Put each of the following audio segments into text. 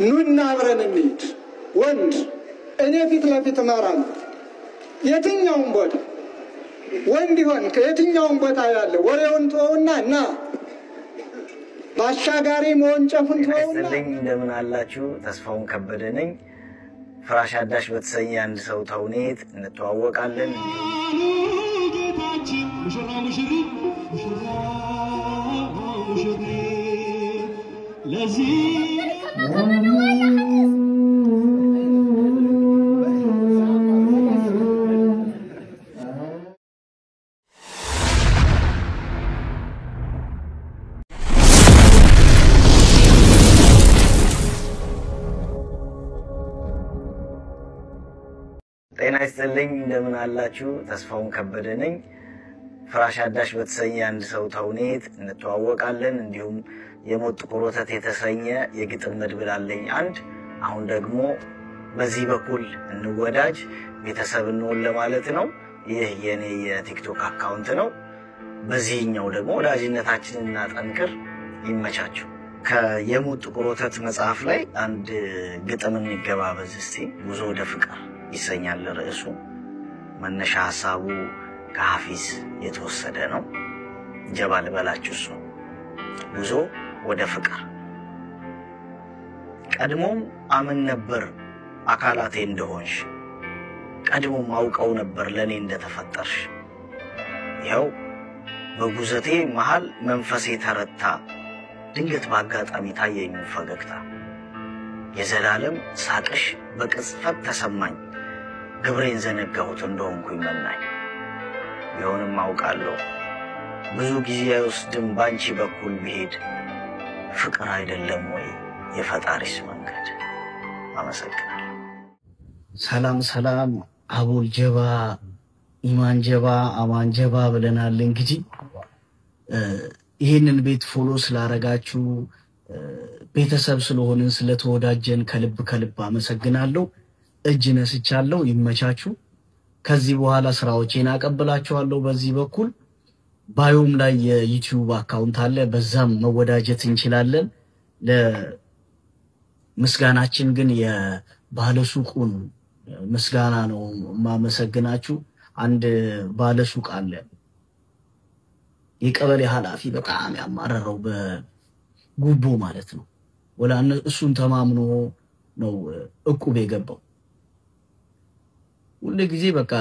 ኑና አብረን እንሂድ ወንድ እኔ ፊት ለፊት ማራን የትኛውም ቦታ ወንድ ይሆን ከየትኛውም ቦታ ያለ ወሬውን ተወውና እና ባሻጋሪ መወንጨፉን ተወውና እንደምን አላችሁ ተስፋውን ከበደ ነኝ ፍራሽ አዳሽ በተሰኘ አንድ ሰው ተውኔት እንተዋወቃለን ጌታችን ሙሽሪ ለዚህ ጤና ይስጥልኝ እንደምን አላችሁ ተስፋውን ከበደ ነኝ ፍራሽ አዳሽ በተሰኘ አንድ ሰው ተውኔት እንተዋወቃለን እንዲሁም የሞት ቆሮተት የተሰኘ የግጥም መድብል አለኝ አንድ አሁን ደግሞ በዚህ በኩል እንወዳጅ ቤተሰብ እንሆን ለማለት ነው ይህ የኔ የቲክቶክ አካውንት ነው በዚህኛው ደግሞ ወዳጅነታችንን እናጠንክር ይመቻችሁ ከየሞት ቆሮተት መጽሐፍ ላይ አንድ ግጥም እንገባበዝ እስቲ ጉዞ ወደ ፍቅር ይሰኛል ርዕሱ መነሻ ሐሳቡ ከሐፊዝ የተወሰደ ነው ጀባል በላችሁስ ጉዞ ወደ ፍቅር ቀድሞም አምን ነበር አካላቴ እንደሆንሽ ቀድሞም አውቀው ነበር ለኔ እንደተፈጠርሽ ያው በጉዘቴ መሃል መንፈሴ ተረታ ድንገት ባጋጣሚ ታየኝ ፈገግታ የዘላለም ሳቅሽ በቅጽበት ተሰማኝ ግብሬን ዘነጋሁት እንደሆንኩኝ መናኝ ቢሆንም አውቃለሁ ብዙ ጊዜ አይወስድም ባንቺ በኩል ቢሄድ ፍቅር አይደለም ወይ የፈጣሪስ መንገድ አመሰግናለሁ ሰላም አቡል ጀባ ኢማን ጀባ አማን ጀባ ብለናል እንግዲህ ይሄንን ቤት ፎሎ ስላረጋችሁ ቤተሰብ ስለሆንን ስለተወዳጀን ከልብ አመሰግናለሁ እጅ ነስቻለሁ ይመቻችሁ ከዚህ በኋላ ስራዎቼን አቀብላችኋለሁ በዚህ በኩል ባዮም ላይ የዩቲዩብ አካውንት አለ በዛም መወዳጀት እንችላለን ለምስጋናችን ግን የባለሱቁን ምስጋና ነው ማመሰግናችሁ አንድ ባለሱቅ አለ የቀበሌ ኃላፊ በጣም ያማረረው በጉቦ ማለት ነው ወላ እሱን ተማምኖ ነው እቁብ የገባው ሁሉ ጊዜ በቃ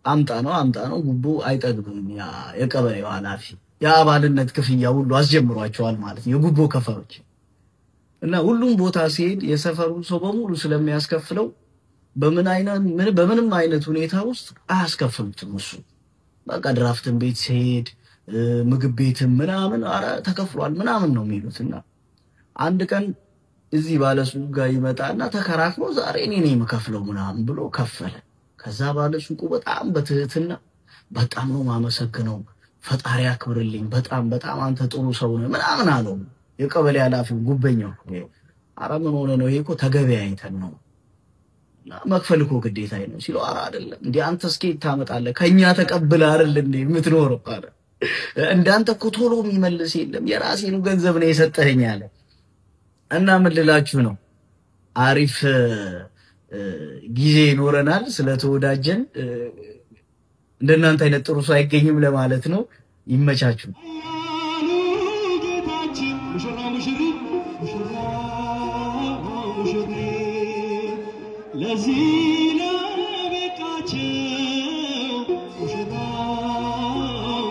አምጣ ነው ጉቦ አይጠግብም ያ የቀበሌው ኃላፊ ያ አባልነት ክፍያ ሁሉ አስጀምሯቸዋል ማለት የጉቦ ከፈሮች እና ሁሉም ቦታ ሲሄድ የሰፈሩ ሰው በሙሉ ስለሚያስከፍለው በምንም አይነት ሁኔታ ውስጥ አያስከፍሉትም እሱ በቃ ድራፍትን ቤት ሲሄድ ምግብ ቤትም ምናምን አረ ተከፍሏል ምናምን ነው የሚሉትና አንድ ቀን እዚህ ባለሱቅ ጋር ይመጣና ተከራክሮ ዛሬ እኔ ነኝ የምከፍለው ምናምን ብሎ ከፈለ ከዛ ባለሱቁ በጣም በትህትና በጣም ነው ማመሰግነው ፈጣሪ ያክብርልኝ በጣም አንተ ጥሩ ሰው ነህ ምናምን አለው የቀበሌ ኃላፊው ጉበኛው አረ ምን ሆነ ነው ይሄኮ ተገበያይተን ነው መክፈል እኮ ግዴታዬ ነው ሲለው አረ አይደለም እንዴ አንተ እስኪ ታመጣለህ ከኛ ተቀብለ አይደል እንዴ የምትኖረው አረ እንዳንተ እኮ ቶሎ የሚመልስ የለም የራሴን ገንዘብ ነው የሰጠኸኝ አለ እና ምን ልላችሁ ነው አሪፍ ጊዜ ይኖረናል ስለተወዳጀን እንደናንተ አይነት ጥሩ ሰው አይገኝም ለማለት ነው ይመቻችሁ ጌታችን ሙሽሪ ለዚህ ለበቃቸው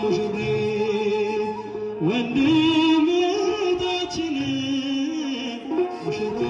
ሙሽሪ ወንድምታችን ሙሽሪ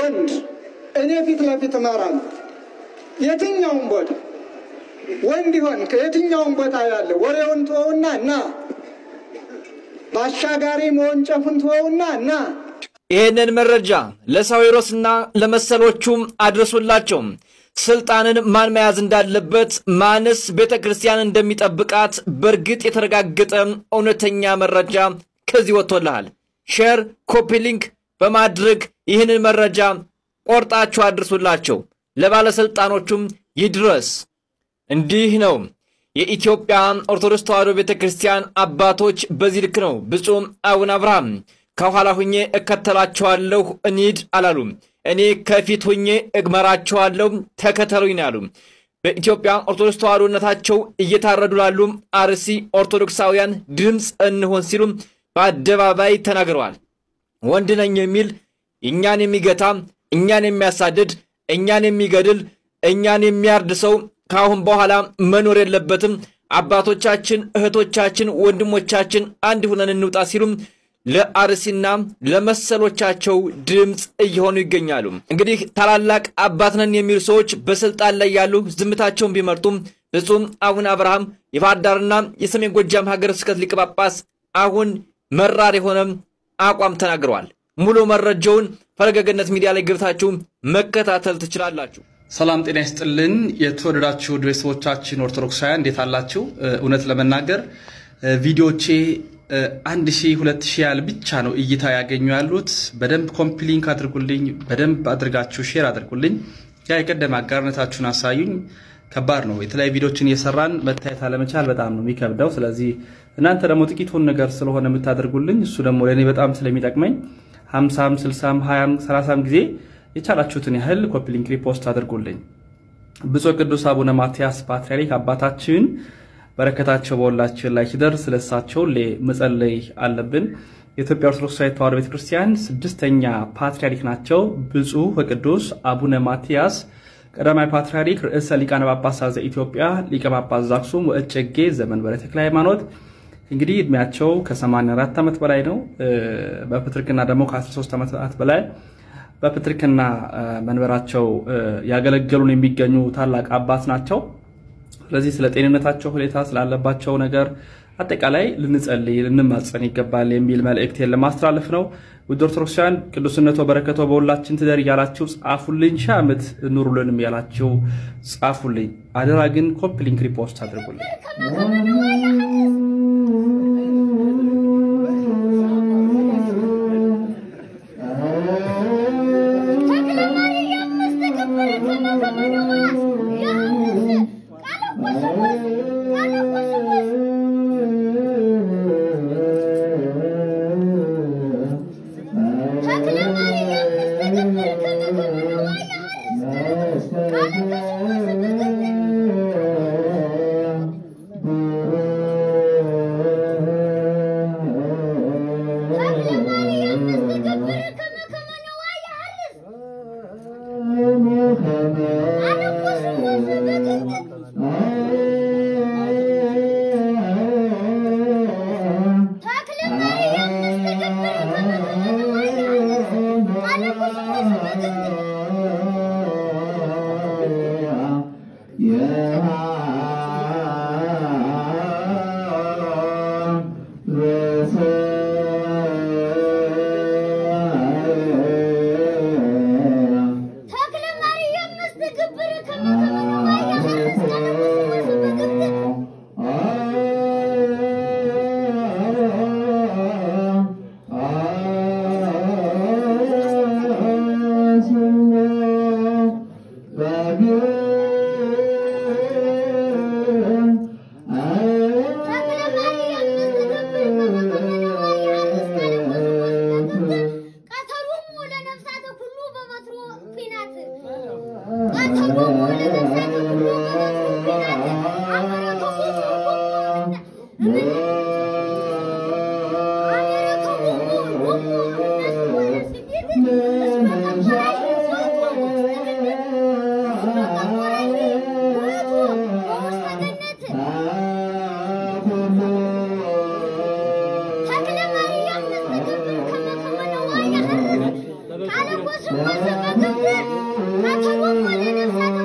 ወንድ እኔ ፊት ለፊት እመራለሁ። የትኛውም ቦታ ወንድ ይሆን ከየትኛውም ቦታ ያለ ወሬውን ተወውና እና ባሻጋሪ መወንጨፉን ተወውና እና ይሄንን መረጃ ለሳዊሮስና ለመሰሎቹም አድርሱላቸው። ስልጣንን ማን መያዝ እንዳለበት ማንስ ቤተክርስቲያን እንደሚጠብቃት በርግጥ የተረጋገጠ እውነተኛ መረጃ ከዚህ ወጥቶልሃል። ሼር ኮፒ ሊንክ በማድረግ ይህንን መረጃ ቆርጣችሁ አድርሱላቸው። ለባለስልጣኖቹም ይድረስ። እንዲህ ነው የኢትዮጵያ ኦርቶዶክስ ተዋሕዶ ቤተክርስቲያን አባቶች በዚህ ልክ ነው ብፁዕ አቡነ አብርሃም ከኋላ ሆኜ እከተላቸዋለሁ እንሂድ አላሉም። እኔ ከፊት ሆኜ እግመራቸዋለሁ ተከተሉኝ ያሉ በኢትዮጵያ ኦርቶዶክስ ተዋሕዶነታቸው እየታረዱ ላሉ አርሲ ኦርቶዶክሳውያን ድምጽ እንሆን ሲሉ በአደባባይ ተናግረዋል። ወንድ ነኝ የሚል እኛን የሚገታ እኛን የሚያሳድድ እኛን የሚገድል እኛን የሚያርድ ሰው ካሁን በኋላ መኖር የለበትም። አባቶቻችን እህቶቻችን ወንድሞቻችን አንድ ሆነን እንውጣ ሲሉ ለአርሲና ለመሰሎቻቸው ድምጽ እየሆኑ ይገኛሉ። እንግዲህ ታላላቅ አባት ነን የሚሉ ሰዎች በስልጣን ላይ ያሉ ዝምታቸውን ቢመርጡም ብፁዕ አቡነ አብርሃም የባህር ዳርና የሰሜን ጎጃም ሀገረ ስብከት ሊቀ ጳጳስ አሁን መራር የሆነ አቋም ተናግረዋል። ሙሉ መረጃውን ፈለገ ገነት ሚዲያ ላይ ገብታችሁ መከታተል ትችላላችሁ። ሰላም ጤና ይስጥልን የተወደዳችሁ ቤተሰቦቻችን ኦርቶዶክሳውያን እንዴት አላችሁ? እውነት ለመናገር ቪዲዮቼ 1000 2000 ያህል ብቻ ነው እይታ ያገኙ ያሉት። በደንብ ኮፒ ሊንክ አድርጉልኝ፣ በደንብ አድርጋችሁ ሼር አድርጉልኝ። ያ የቀደም አጋርነታችሁን አሳዩኝ። ከባድ ነው የተለያዩ ቪዲዮችን እየሰራን መታየት አለመቻል በጣም ነው የሚከብደው። ስለዚህ እናንተ ደግሞ ጥቂቱን ነገር ስለሆነ የምታደርጉልኝ እሱ ደግሞ ለኔ በጣም ስለሚጠቅመኝ 50 60 20 30 ጊዜ የቻላችሁትን ያህል ኮፒ ሊንክ ሪፖስት አድርጉልኝ። ብፁዕ ቅዱስ አቡነ ማትያስ ፓትርያርክ አባታችን በረከታቸው በሁላችን ላይ ይደርስ። ለሳቸው ለመጸለይ አለብን። የኢትዮጵያ ኦርቶዶክስ ተዋሕዶ ቤተክርስቲያን ስድስተኛ ፓትርያርክ ናቸው። ብፁዕ ወቅዱስ አቡነ ማትያስ ቀዳማዊ ፓትርያርክ ርዕሰ ሊቃነ ጳጳሳት ዘኢትዮጵያ ሊቀ ጳጳስ ዘአክሱም ወእጨጌ ዘመንበረ ተክለ ሃይማኖት። እንግዲህ እድሜያቸው ከ84 ዓመት በላይ ነው። በፕትርክና ደግሞ ከ13 ዓመታት በላይ በፕትርክና መንበራቸው ያገለገሉን የሚገኙ ታላቅ አባት ናቸው። ስለዚህ ስለ ጤንነታቸው ሁኔታ ስላለባቸው ነገር አጠቃላይ ልንጸልይ ልንማጸን ይገባል የሚል መልእክቴን ለማስተላለፍ ነው። ውድ ኦርቶዶክሳውያን ቅዱስነቱ በረከቱ በሁላችን ትደር ያላችሁ ጻፉልኝ። ሺህ ዓመት ኑሩልንም ያላችሁ ጻፉልኝ። አደራ ግን ኮፒ ሊንክ ሪፖስት አድርጉልኝ። على وجه وجه ما تبغى